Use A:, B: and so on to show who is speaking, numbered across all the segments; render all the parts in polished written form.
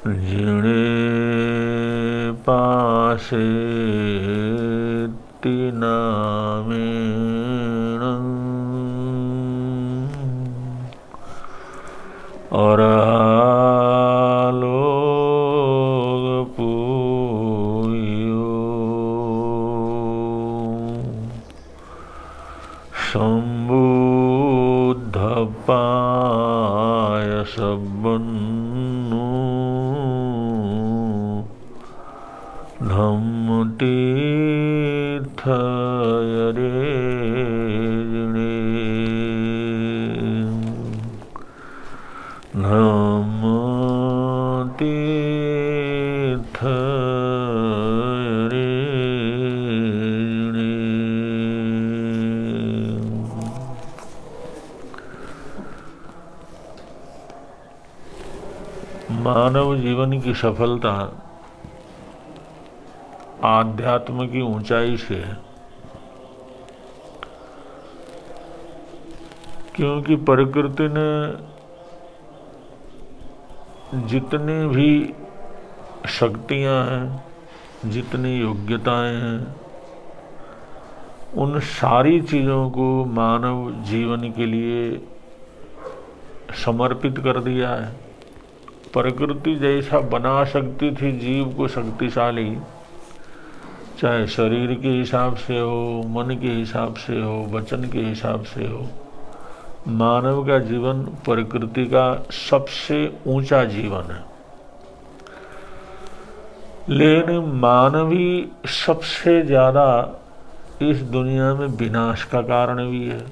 A: जिणे पासे तिनामेण और लोग पूयो संबुद्ध पाय सबन्नु धम्म तीर्थ रे धम्म तीर्थ रे। मानव जीवन की सफलता आध्यात्म की ऊंचाई से है, क्योंकि प्रकृति ने जितनी भी शक्तियां हैं, जितनी योग्यताएं हैं, उन सारी चीज़ों को मानव जीवन के लिए समर्पित कर दिया है। प्रकृति जैसा बना सकती थी जीव को शक्तिशाली, चाहे शरीर के हिसाब से हो, मन के हिसाब से हो, वचन के हिसाब से हो, मानव का जीवन प्रकृति का सबसे ऊंचा जीवन है। लेकिन मानव ही सबसे ज़्यादा इस दुनिया में विनाश का कारण भी है।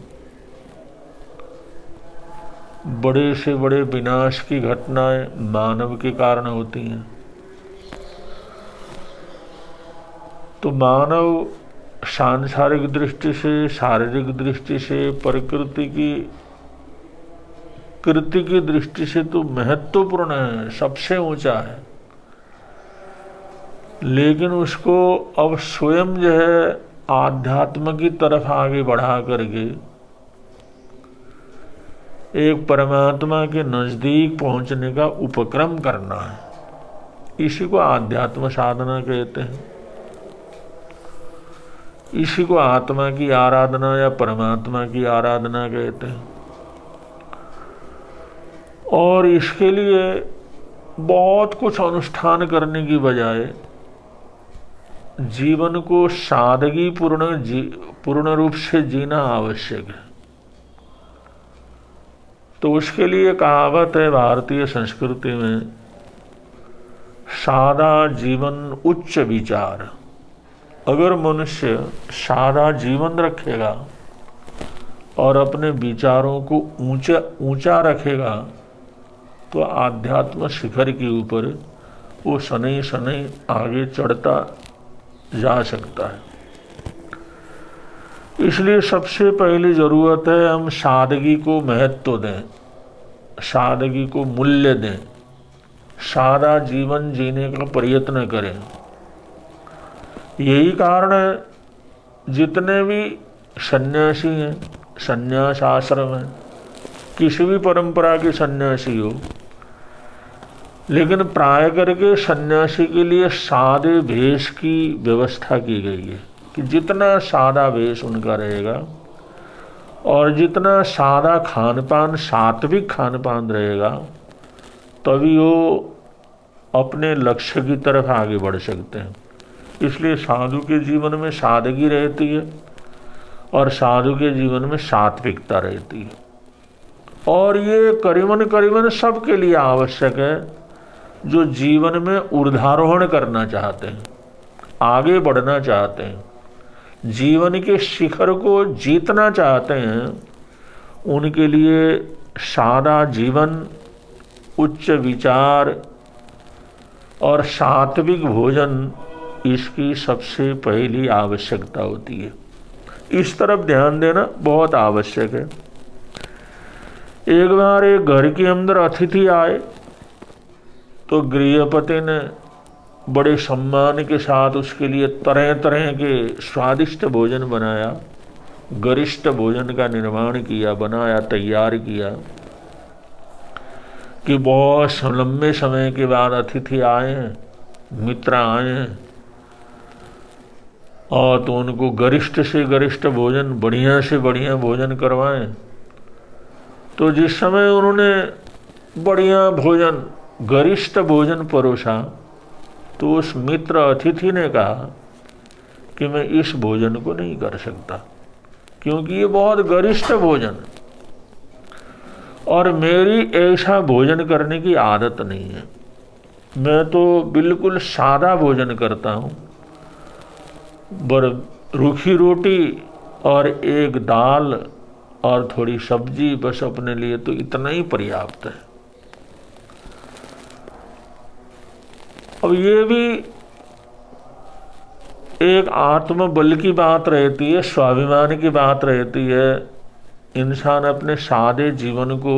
A: बड़े से बड़े विनाश की घटनाएं मानव के कारण होती हैं। तो मानव सांसारिक दृष्टि से, शारीरिक दृष्टि से, प्रकृति की कृति की दृष्टि से तो महत्वपूर्ण है, सबसे ऊंचा है। लेकिन उसको अब स्वयं जो है आध्यात्म की तरफ आगे बढ़ा करके एक परमात्मा के नजदीक पहुंचने का उपक्रम करना है। इसी को आध्यात्म साधना कहते हैं। इसी को आत्मा की आराधना या परमात्मा की आराधना कहते हैं। और इसके लिए बहुत कुछ अनुष्ठान करने की बजाय जीवन को सादगी पूर्ण रूप से जीना आवश्यक है। तो उसके लिए कहावत है भारतीय संस्कृति में, सादा जीवन उच्च विचार। अगर मनुष्य सादा जीवन रखेगा और अपने विचारों को ऊंचा रखेगा तो आध्यात्म शिखर के ऊपर वो शनै शनै आगे चढ़ता जा सकता है। इसलिए सबसे पहली ज़रूरत है हम सादगी को महत्व दें, सादगी को मूल्य दें, सादा जीवन जीने का प्रयत्न करें। यही कारण है जितने भी सन्यासी हैं, सन्यास आश्रम हैं, किसी भी परंपरा के सन्यासी हो, लेकिन प्राय करके सन्यासी के लिए सादे भेष की व्यवस्था की गई है कि जितना सादा वेश उनका रहेगा और जितना सादा खान पान, सात्विक खान पान रहेगा, तभी वो अपने लक्ष्य की तरफ आगे बढ़ सकते हैं। इसलिए साधु के जीवन में सादगी रहती है और साधु के जीवन में सात्विकता रहती है। और ये करीबन सबके लिए आवश्यक है जो जीवन में ऊर्ध्वारोहण करना चाहते हैं, आगे बढ़ना चाहते हैं, जीवन के शिखर को जीतना चाहते हैं। उनके लिए सादा जीवन, उच्च विचार और सात्विक भोजन इसकी सबसे पहली आवश्यकता होती है। इस तरफ ध्यान देना बहुत आवश्यक है। एक बार एक घर के अंदर अतिथि आए तो गृहपति ने बड़े सम्मान के साथ उसके लिए तरह तरह के स्वादिष्ट भोजन बनाया, गरिष्ठ भोजन का निर्माण किया, बनाया, तैयार किया। कि बहुत लंबे समय के बाद अतिथि आए हैं, मित्र आए हैं, और तो उनको गरिष्ठ से गरिष्ठ भोजन, बढ़िया से बढ़िया भोजन करवाएं। तो जिस समय उन्होंने बढ़िया भोजन, गरिष्ठ भोजन परोसा, तो उस मित्र अतिथि ने कहा कि मैं इस भोजन को नहीं कर सकता, क्योंकि ये बहुत गरिष्ठ भोजन है और मेरी ऐसा भोजन करने की आदत नहीं है। मैं तो बिल्कुल सादा भोजन करता हूँ, रूखी रोटी और एक दाल और थोड़ी सब्जी, बस अपने लिए तो इतना ही पर्याप्त है। अब ये भी एक आत्मबल की बात रहती है, स्वाभिमान की बात रहती है। इंसान अपने सादे जीवन को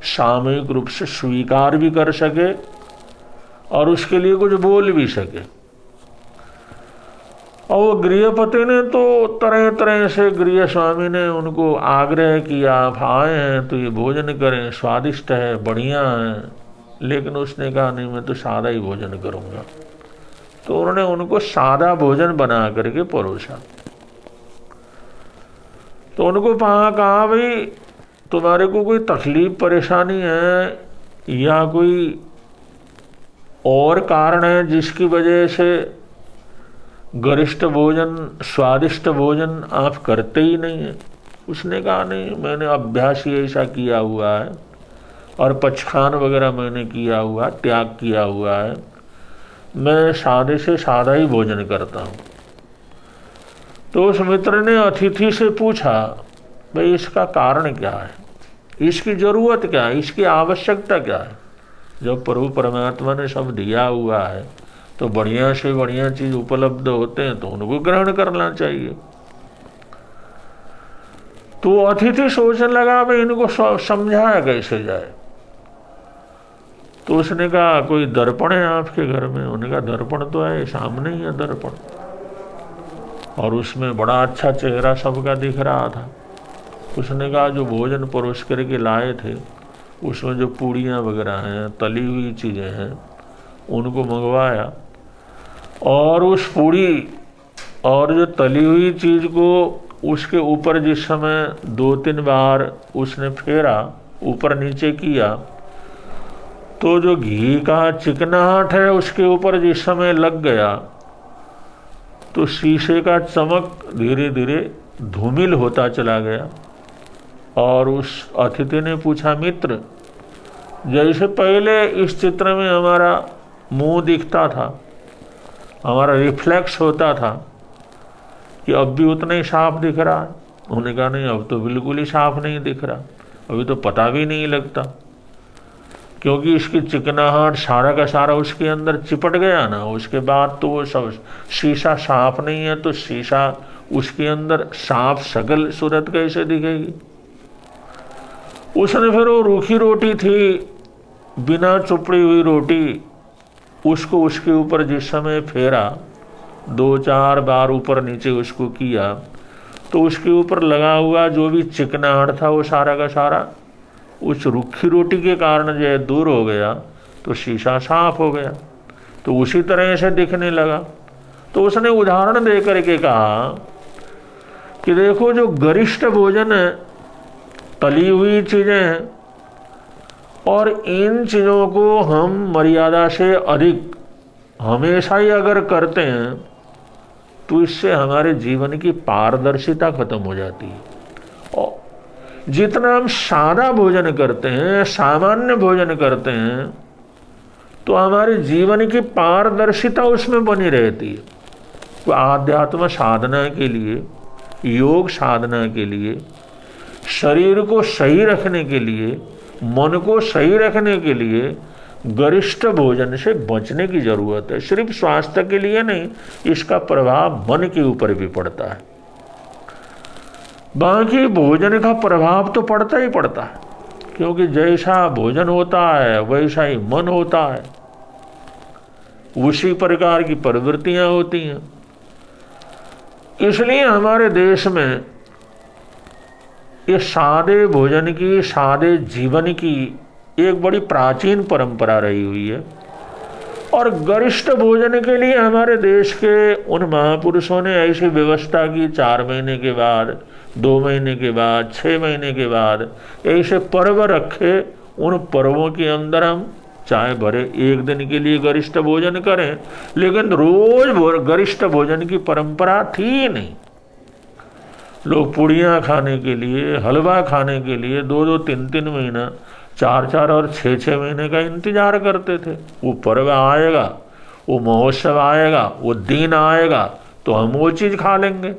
A: सामूहिक रूप से स्वीकार भी कर सके और उसके लिए कुछ बोल भी सके। और गृहपति ने तो तरह तरह से, गृह स्वामी ने उनको आग्रह किया, आप आए हैं तो ये भोजन करें, स्वादिष्ट है, बढ़िया है। लेकिन उसने कहा नहीं, मैं तो सादा ही भोजन करूँगा। तो उन्होंने उनको सादा भोजन बना करके परोसा। तो उनको कहा भाई तुम्हारे को कोई तकलीफ परेशानी है या कोई और कारण है जिसकी वजह से गरिष्ठ भोजन, स्वादिष्ट भोजन आप करते ही नहीं हैं? उसने कहा नहीं, मैंने अभ्यास ही ऐसा किया हुआ है और पचखान वगैरह मैंने किया हुआ, त्याग किया हुआ है, मैं सादे से सादा ही भोजन करता हूँ। तो उस मित्र ने अतिथि से पूछा, भाई इसका कारण क्या है, इसकी ज़रूरत क्या है, इसकी आवश्यकता क्या है? जब प्रभु परमात्मा ने सब दिया हुआ है तो बढ़िया से बढ़िया चीज़ उपलब्ध होते हैं तो उनको ग्रहण करना चाहिए। तो अतिथि सोचने लगा भाई इनको समझाया कैसे जाए। तो उसने कहा कोई दर्पण है आपके घर में? उन्होंने कहा दर्पण तो है, सामने ही है दर्पण, और उसमें बड़ा अच्छा चेहरा सबका दिख रहा था। उसने कहा जो भोजन परोस करके लाए थे उसमें जो पूड़ियाँ वगैरह हैं, तली हुई चीज़ें हैं, उनको मंगवाया, और उस पूड़ी और जो तली हुई चीज़ को उसके ऊपर जिस समय 2-3 बार उसने फेरा, ऊपर नीचे किया, तो जो घी का चिकनाहट है उसके ऊपर जिस समय लग गया तो शीशे का चमक धीरे धीरे धूमिल होता चला गया। और उस अतिथि ने पूछा, मित्र जैसे पहले इस चित्र में हमारा मुंह दिखता था, हमारा रिफ्लेक्स होता था, कि अब भी उतना ही साफ दिख रहा है? उन्होंने कहा नहीं, अब तो बिल्कुल ही साफ नहीं दिख रहा, अभी तो पता भी नहीं लगता, क्योंकि इसकी चिकनाहट सारा का सारा उसके अंदर चिपट गया ना। उसके बाद तो वो सब शीशा साफ नहीं है, तो शीशा उसके अंदर साफ शकल सूरत कैसे दिखेगी? उसने फिर वो रूखी रोटी थी, बिना चुपड़ी हुई रोटी, उसको उसके ऊपर जिस समय फेरा, 2-4 बार ऊपर नीचे उसको किया, तो उसके ऊपर लगा हुआ जो भी चिकनाहट था वो सारा का सारा उस रूखी रोटी के कारण जो है दूर हो गया, तो शीशा साफ हो गया, तो उसी तरह से दिखने लगा। तो उसने उदाहरण दे करके कहा कि देखो जो गरिष्ठ भोजन है, तली हुई चीज़ें हैं, और इन चीज़ों को हम मर्यादा से अधिक हमेशा ही अगर करते हैं तो इससे हमारे जीवन की पारदर्शिता खत्म हो जाती है। और जितना हम सादा भोजन करते हैं, सामान्य भोजन करते हैं, तो हमारे जीवन की पारदर्शिता उसमें बनी रहती है। तो आध्यात्म साधना के लिए, योग साधना के लिए, शरीर को सही रखने के लिए, मन को सही रखने के लिए गरिष्ठ भोजन से बचने की जरूरत है। सिर्फ स्वास्थ्य के लिए नहीं, इसका प्रभाव मन के ऊपर भी पड़ता है। बाकी भोजन का प्रभाव तो पड़ता ही पड़ता है, क्योंकि जैसा भोजन होता है वैसा ही मन होता है, उसी प्रकार की प्रवृत्तियां होती हैं। इसलिए हमारे देश में ये सादे भोजन की, सादे जीवन की एक बड़ी प्राचीन परंपरा रही हुई है। और गरिष्ठ भोजन के लिए हमारे देश के उन महापुरुषों ने ऐसी व्यवस्था की, 4 महीने के बाद, 2 महीने के बाद, 6 महीने के बाद ऐसे पर्व रखे। उन पर्वों के अंदर हम चाहे भरे 1 दिन के लिए गरिष्ठ भोजन करें, लेकिन रोज गरिष्ठ भोजन की परंपरा थी ही नहीं। लोग पुड़ियाँ खाने के लिए, हलवा खाने के लिए 2-2, 3-3 महीना, 4-4 और 6-6 महीने का इंतजार करते थे। वो पर्व आएगा, वो महोत्सव आएगा, वो दिन आएगा तो हम वो चीज़ खा लेंगे।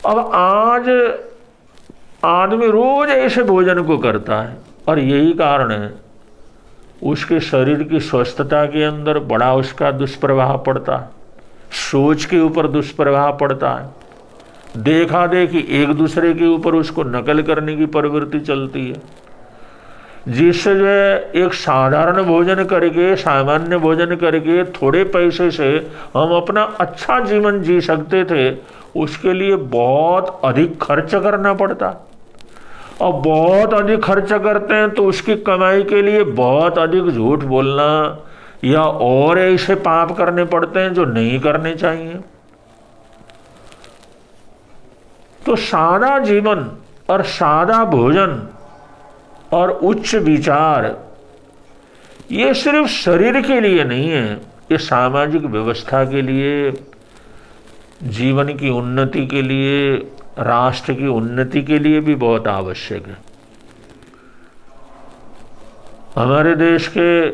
A: अब आज आदमी रोज ऐसे भोजन को करता है और यही कारण है उसके शरीर की स्वस्थता के अंदर बड़ा उसका दुष्प्रभाव पड़ता है, सोच के ऊपर दुष्प्रभाव पड़ता है, देखा देखी एक दूसरे के ऊपर उसको नकल करने की प्रवृत्ति चलती है, जिससे जो है एक साधारण भोजन करके, सामान्य भोजन करके थोड़े पैसे से हम अपना अच्छा जीवन जी सकते थे, उसके लिए बहुत अधिक खर्च करना पड़ता। और बहुत अधिक खर्च करते हैं तो उसकी कमाई के लिए बहुत अधिक झूठ बोलना या और ऐसे पाप करने पड़ते हैं जो नहीं करने चाहिए। तो सादा जीवन और सादा भोजन और उच्च विचार ये सिर्फ शरीर के लिए नहीं है, ये सामाजिक व्यवस्था के लिए, जीवन की उन्नति के लिए, राष्ट्र की उन्नति के लिए भी बहुत आवश्यक है। हमारे देश के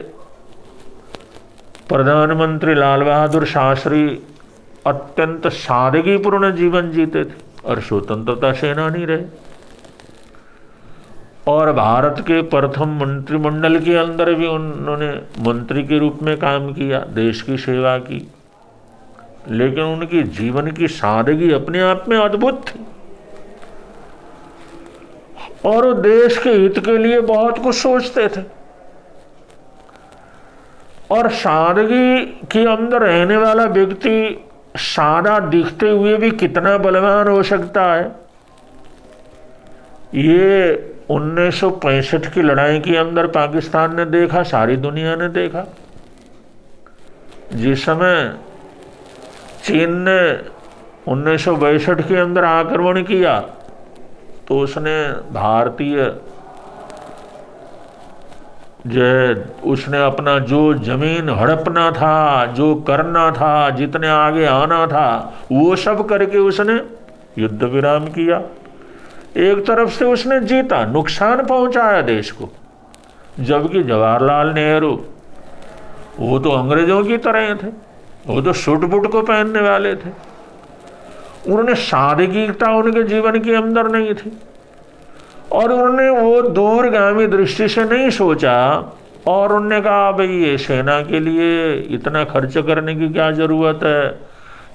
A: प्रधानमंत्री लाल बहादुर शास्त्री अत्यंत सादगीपूर्ण जीवन जीते थे और स्वतंत्रता सेनानी रहे, और भारत के प्रथम मंत्रिमंडल के अंदर भी उन्होंने मंत्री के रूप में काम किया, देश की सेवा की। लेकिन उनकी जीवन की सादगी अपने आप में अद्भुत थी और वो देश के हित के लिए बहुत कुछ सोचते थे। और सादगी के अंदर रहने वाला व्यक्ति सादा दिखते हुए भी कितना बलवान हो सकता है, ये 1965 की लड़ाई के अंदर पाकिस्तान ने देखा, सारी दुनिया ने देखा। जिस समय चीन ने 1962 के अंदर आक्रमण किया तो उसने भारतीय उसने अपना जो जमीन हड़पना था, जो करना था, जितने आगे आना था, वो सब करके उसने युद्ध विराम किया। एक तरफ से उसने जीता, नुकसान पहुंचाया देश को, जबकि जवाहरलाल नेहरू वो तो अंग्रेजों की तरह थे, वो तो सूट बूट को पहनने वाले थे। उन्होंने सादगीता उनके जीवन के अंदर नहीं थी और उन्होंने वो दूरगामी दृष्टि से नहीं सोचा और उन्होंने कहा भाई ये सेना के लिए इतना खर्च करने की क्या ज़रूरत है,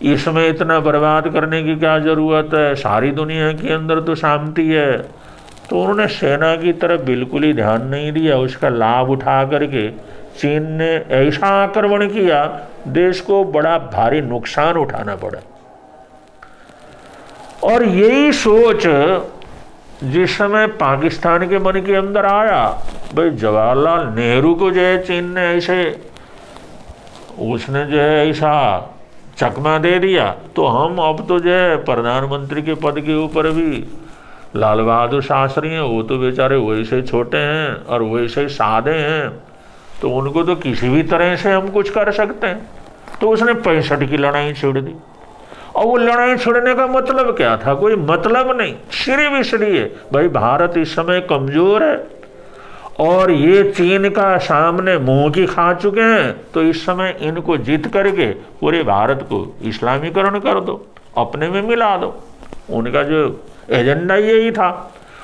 A: इसमें इतना बर्बाद करने की क्या ज़रूरत है, सारी दुनिया के अंदर तो शांति है। तो उन्होंने सेना की तरफ बिल्कुल ही ध्यान नहीं दिया। उसका लाभ उठा करके चीन ने ऐसा आक्रमण किया, देश को बड़ा भारी नुकसान उठाना पड़ा। और यही सोच जिस समय पाकिस्तान के मन के अंदर आया, भाई जवाहरलाल नेहरू को जो है चीन ने ऐसे, उसने जो है ऐसा चकमा दे दिया, तो हम अब तो जो है प्रधानमंत्री के पद के ऊपर भी लाल बहादुर शास्त्री हैं, वो तो बेचारे वैसे छोटे हैं और वैसे सादे हैं, तो उनको तो किसी भी तरह से हम कुछ कर सकते हैं। तो उसने 65 की लड़ाई छेड़ दी। और वो लड़ाई छेड़ने का मतलब क्या था? कोई मतलब नहीं, सिर्फ इसलिए भाई भारत इस समय कमजोर है और ये चीन का सामने मुंह की खा चुके हैं, तो इस समय इनको जीत करके पूरे भारत को इस्लामीकरण कर दो, अपने में मिला दो। उनका जो एजेंडा यही था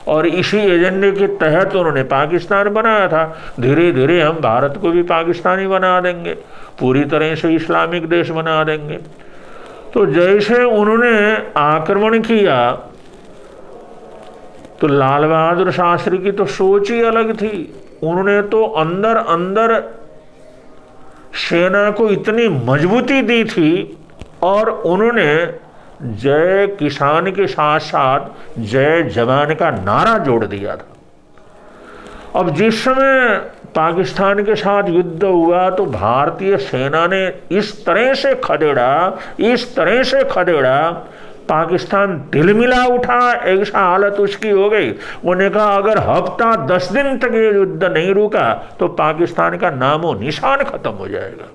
A: और इसी एजेंडे के तहत उन्होंने पाकिस्तान बनाया था। धीरे धीरे हम भारत को भी पाकिस्तानी बना देंगे, पूरी तरह से इस्लामिक देश बना देंगे। तो जैसे उन्होंने आक्रमण किया तो लाल बहादुर शास्त्री की तो सोच ही अलग थी। उन्होंने तो अंदर अंदर सेना को इतनी मजबूती दी थी और उन्होंने जय किसान के साथ साथ जय जवान का नारा जोड़ दिया था। अब जिस समय पाकिस्तान के साथ युद्ध हुआ तो भारतीय सेना ने इस तरह से खदेड़ा, पाकिस्तान तिलमिला उठा, ऐसा हालत उसकी हो गई। उन्होंने कहा अगर हफ्ता 10 दिन तक ये युद्ध नहीं रुका तो पाकिस्तान का नामो निशान खत्म हो जाएगा।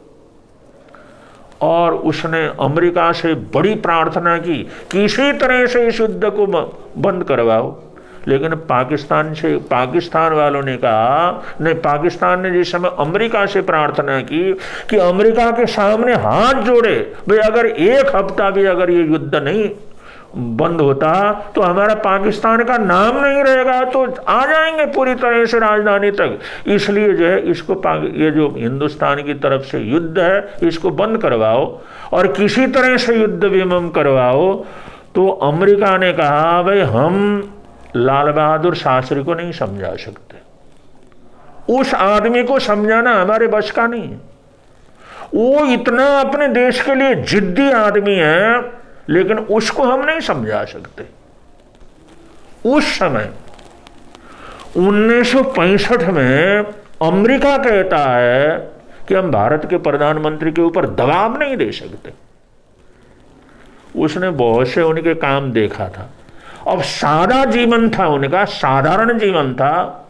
A: और उसने अमेरिका से बड़ी प्रार्थना की किसी तरह से इस युद्ध को बंद करवाओ, लेकिन पाकिस्तान वालों ने कहा नहीं। पाकिस्तान ने जिस समय अमेरिका से प्रार्थना की कि अमेरिका के सामने हाथ जोड़े, भाई अगर एक हफ्ता भी अगर ये युद्ध नहीं बंद होता तो हमारा पाकिस्तान का नाम नहीं रहेगा, तो आ जाएंगे पूरी तरह से राजधानी तक। इसलिए जो है इसको ये जो हिंदुस्तान की तरफ से युद्ध है इसको बंद करवाओ और किसी तरह से युद्ध विराम करवाओ। तो अमेरिका ने कहा भाई हम लाल बहादुर शास्त्री को नहीं समझा सकते, उस आदमी को समझाना हमारे बस का नहीं है। वो इतना अपने देश के लिए जिद्दी आदमी है, लेकिन उसको हम नहीं समझा सकते। उस समय 1965 में अमेरिका कहता है कि हम भारत के प्रधानमंत्री के ऊपर दबाव नहीं दे सकते। उसने बहुत से उनके काम देखा था। अब सादा जीवन था उनका, साधारण जीवन था,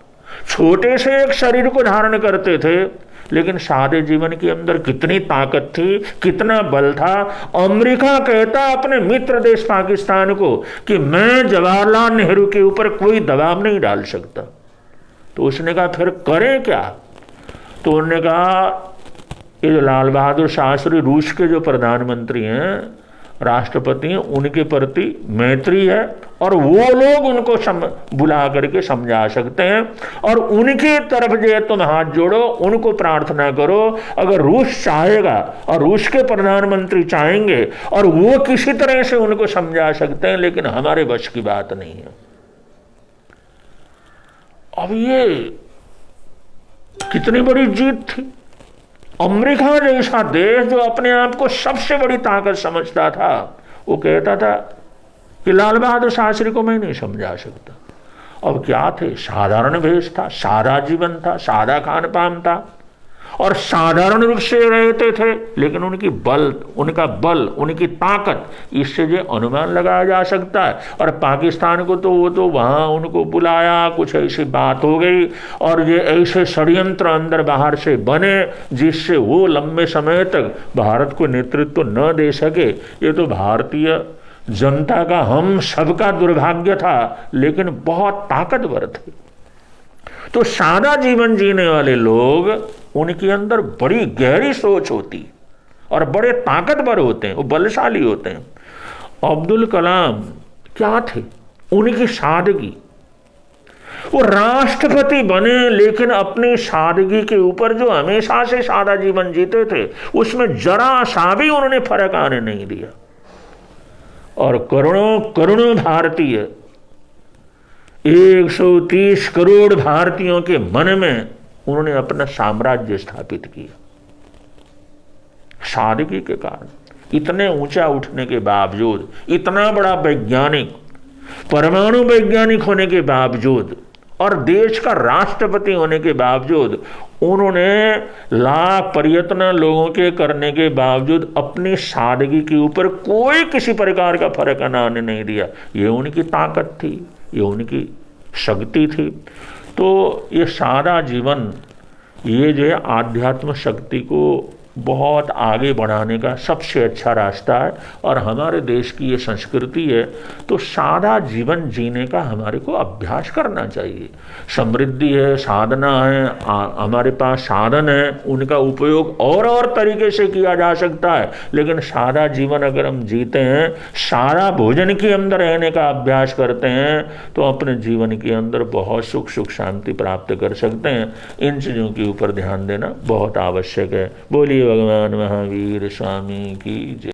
A: छोटे से एक शरीर को धारण करते थे, लेकिन सादे जीवन के अंदर कितनी ताकत थी, कितना बल था। अमेरिका कहता अपने मित्र देश पाकिस्तान को कि मैं जवाहरलाल नेहरू के ऊपर कोई दबाव नहीं डाल सकता। तो उसने कहा फिर करें क्या? तो उन्होंने कहा ये जो लाल बहादुर शास्त्री रूस के जो प्रधानमंत्री हैं, राष्ट्रपति हैं, उनके प्रति मैत्री है और वो लोग उनको बुला करके समझा सकते हैं और उनकी तरफ जो है तुम हाथ जोड़ो, उनको प्रार्थना करो। अगर रूस चाहेगा और रूस के प्रधानमंत्री चाहेंगे और वो किसी तरह से उनको समझा सकते हैं, लेकिन हमारे बस की बात नहीं है। अब ये कितनी बड़ी जीत थी। अमेरिका जैसा देश जो अपने आप को सबसे बड़ी ताकत समझता था, वो कहता था कि लाल बहादुर शास्त्री को मैं नहीं समझा सकता। अब क्या थे, साधारण भेष था, सादा जीवन था, सादा खान पान था और साधारण रूप से रहते थे, लेकिन उनका बल, उनकी ताकत, इससे जो अनुमान लगाया जा सकता है। और पाकिस्तान को तो वो तो वहाँ उनको बुलाया, कुछ ऐसी बात हो गई और ये ऐसे षड्यंत्र अंदर बाहर से बने जिससे वो लंबे समय तक भारत को नेतृत्व न दे सके। ये तो भारतीय जनता का, हम सबका दुर्भाग्य था, लेकिन बहुत ताकतवर थे। तो सादा जीवन जीने वाले लोग, उनके अंदर बड़ी गहरी सोच होती और बड़े ताकतवर होते हैं, वो बलशाली होते हैं। अब्दुल कलाम क्या थे, उनकी सादगी, वो राष्ट्रपति बने लेकिन अपनी सादगी के ऊपर जो हमेशा से सादा जीवन जीते थे उसमें जरा सा भी उन्होंने फर्क आने नहीं दिया। और करोड़ों भारतीय, 130 करोड़ भारतीयों के मन में उन्होंने अपना साम्राज्य स्थापित किया सादगी के कारण। इतने ऊंचा उठने के बावजूद, इतना बड़ा वैज्ञानिक, परमाणु वैज्ञानिक होने के बावजूद और देश का राष्ट्रपति होने के बावजूद, उन्होंने लाख प्रयत्न लोगों के करने के बावजूद अपनी सादगी के ऊपर कोई किसी प्रकार का फर्क आने नहीं दिया। ये उनकी ताकत थी, ये उनकी शक्ति थी। तो ये सादा जीवन, ये जो है आध्यात्म शक्ति को बहुत आगे बढ़ाने का सबसे अच्छा रास्ता है। और हमारे देश की ये संस्कृति है, तो सादा जीवन जीने का हमारे को अभ्यास करना चाहिए। समृद्धि है, साधना है, हमारे पास साधन है, उनका उपयोग और तरीके से किया जा सकता है। लेकिन सादा जीवन अगर हम जीते हैं, सारा भोजन के अंदर रहने का अभ्यास करते हैं, तो अपने जीवन के अंदर बहुत सुख शांति प्राप्त कर सकते हैं। इन चीज़ों के ऊपर ध्यान देना बहुत आवश्यक है। बोलिए भगवान महावीर स्वामी की जय।